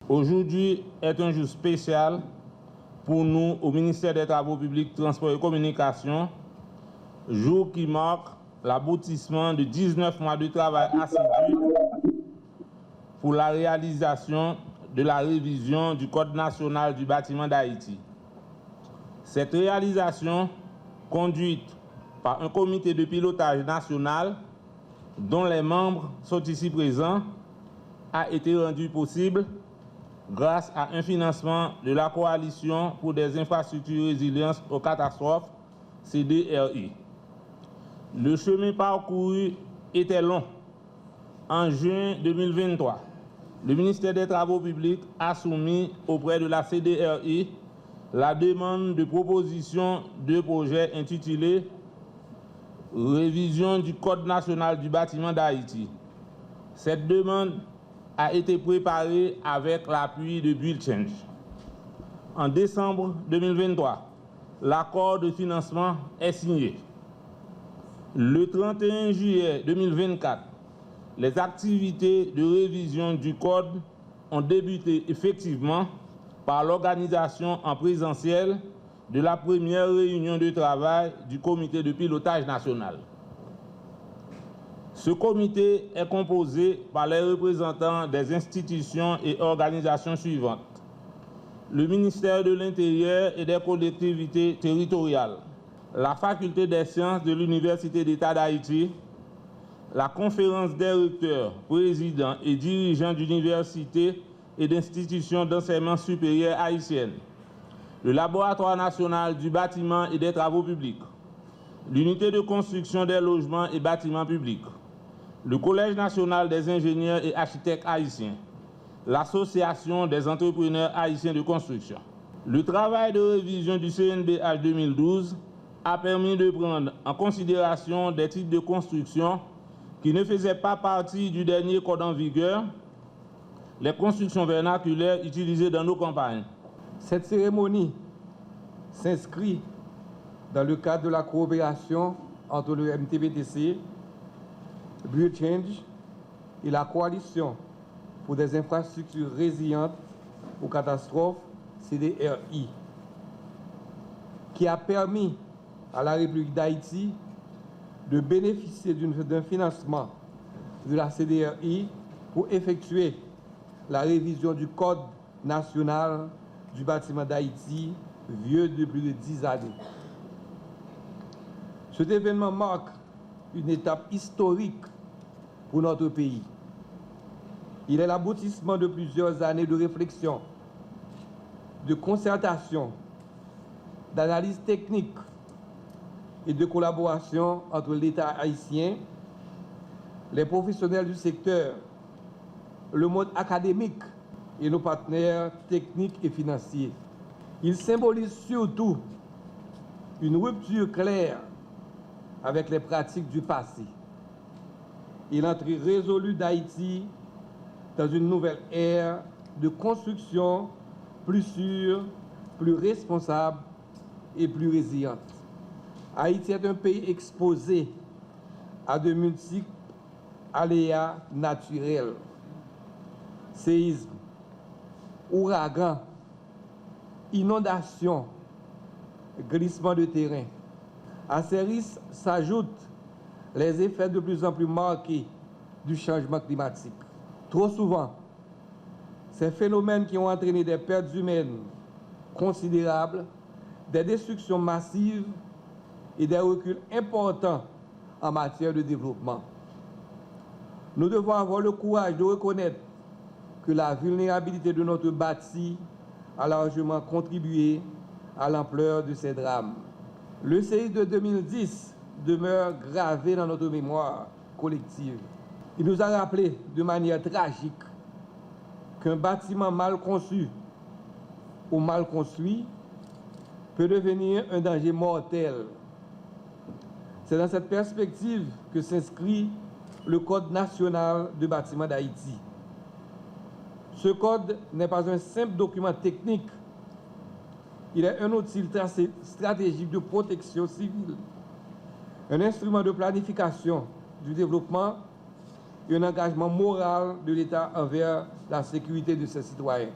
Aujourd'hui est un jour spécial pour nous au ministère des Travaux publics, Transports et Communications, jour qui marque l'aboutissement de 19 mois de travail assidu pour la réalisation de la révision du Code national du bâtiment d'Haïti. Cette réalisation, conduite par un comité de pilotage national dont les membres sont ici présents, a été rendue possible grâce à un financement de la Coalition pour des infrastructures résilience aux catastrophes, CDRI. Le chemin parcouru était long. En juin 2023, le ministère des Travaux publics a soumis auprès de la CDRI la demande de proposition de projet intitulé « Révision du Code national du bâtiment d'Haïti ». Cette demande a été préparée avec l'appui de Build Change. En décembre 2023, l'accord de financement est signé. Le 31 juillet 2024, les activités de révision du Code ont débuté effectivement par l'organisation en présentiel de la première réunion de travail du comité de pilotage national. Ce comité est composé par les représentants des institutions et organisations suivantes: le ministère de l'Intérieur et des collectivités territoriales, la faculté des sciences de l'Université d'État d'Haïti, la conférence des recteurs, présidents et dirigeants d'universités et d'institutions d'enseignement supérieur haïtiennes, le laboratoire national du bâtiment et des travaux publics, l'unité de construction des logements et bâtiments publics, le Collège national des ingénieurs et architectes haïtiens, l'Association des entrepreneurs haïtiens de construction. Le travail de révision du CNBH 2012 a permis de prendre en considération des types de construction qui ne faisaient pas partie du dernier code en vigueur, les constructions vernaculaires utilisées dans nos campagnes. Cette cérémonie s'inscrit dans le cadre de la coopération entre le MTBTC, Build Change et la Coalition pour des infrastructures résilientes aux catastrophes, CDRI, qui a permis à la République d'Haïti de bénéficier d'un financement de la CDRI pour effectuer la révision du Code national du bâtiment d'Haïti, vieux de plus de 10 années. Cet événement marque une étape historique pour notre pays. Il est l'aboutissement de plusieurs années de réflexion, de concertation, d'analyse technique et de collaboration entre l'État haïtien, les professionnels du secteur, le monde académique et nos partenaires techniques et financiers. Il symbolise surtout une rupture claire avec les pratiques du passé et l'entrée résolue d'Haïti dans une nouvelle ère de construction plus sûre, plus responsable et plus résiliente. Haïti est un pays exposé à de multiples aléas naturels, séismes, ouragans, inondations, glissements de terrain. À ces risques s'ajoutent les effets de plus en plus marqués du changement climatique. Trop souvent, ces phénomènes qui ont entraîné des pertes humaines considérables, des destructions massives et des reculs importants en matière de développement. Nous devons avoir le courage de reconnaître que la vulnérabilité de notre bâti a largement contribué à l'ampleur de ces drames. Le séisme de 2010 demeure gravé dans notre mémoire collective. Il nous a rappelé de manière tragique qu'un bâtiment mal conçu ou mal construit peut devenir un danger mortel. C'est dans cette perspective que s'inscrit le Code national du bâtiment d'Haïti. Ce code n'est pas un simple document technique, il est un outil stratégique de protection civile, un instrument de planification du développement et un engagement moral de l'État envers la sécurité de ses citoyens.